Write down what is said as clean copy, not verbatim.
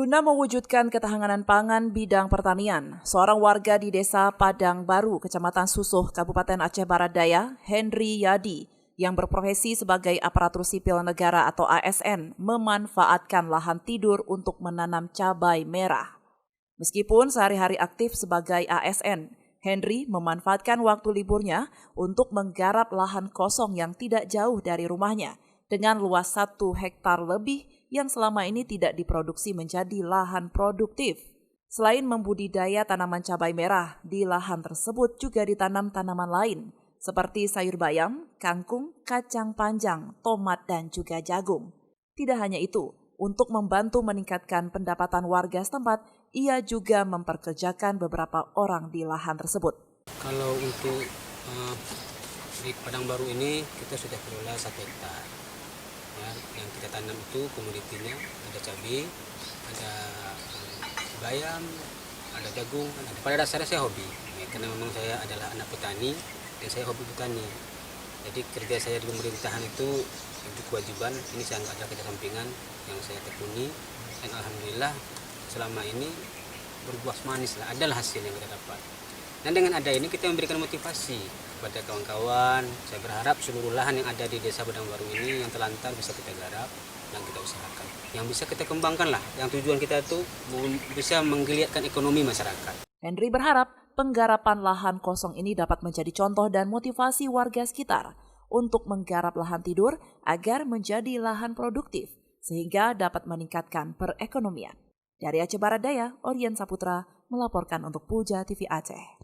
Guna mewujudkan ketahanan pangan bidang pertanian, seorang warga di Desa Padang Baru, Kecamatan Susuh, Kabupaten Aceh Barat Daya, Henry Yadi, yang berprofesi sebagai aparatur sipil negara atau ASN, memanfaatkan lahan tidur untuk menanam cabai merah. Meskipun sehari-hari aktif sebagai ASN, Henry memanfaatkan waktu liburnya untuk menggarap lahan kosong yang tidak jauh dari rumahnya dengan luas 1 hektar lebih yang selama ini tidak diproduksi menjadi lahan produktif. Selain membudidaya tanaman cabai merah, di lahan tersebut juga ditanam tanaman lain seperti sayur bayam, kangkung, kacang panjang, tomat, dan juga jagung. Tidak hanya itu, untuk membantu meningkatkan pendapatan warga setempat, ia juga memperkerjakan beberapa orang di lahan tersebut. Kalau untuk di Padang Baru ini kita sudah kelola 1 hektar. Ya, yang kita tanam itu komoditinya ada cabai, ada bayam, ada jagung. Pada dasarnya saya hobi, ya, karena memang saya adalah anak petani dan saya hobi petani. Jadi kerja saya di pemerintahan itu kewajiban, ini saya nggak ada kerja sampingan yang saya tekuni, dan alhamdulillah selama ini berbuah manis lah, adalah hasil yang kita dapat. Dan dengan ada ini kita memberikan motivasi kepada kawan-kawan. Saya berharap seluruh lahan yang ada di Desa Padang Baru ini yang terlantar bisa kita garap dan kita usahakan. Yang bisa kita kembangkan lah, yang tujuan kita itu bisa menggeliatkan ekonomi masyarakat. Henry berharap penggarapan lahan kosong ini dapat menjadi contoh dan motivasi warga sekitar untuk menggarap lahan tidur agar menjadi lahan produktif sehingga dapat meningkatkan perekonomian. Dari Aceh Barat Daya, Orien Saputra melaporkan untuk Puja TV Aceh.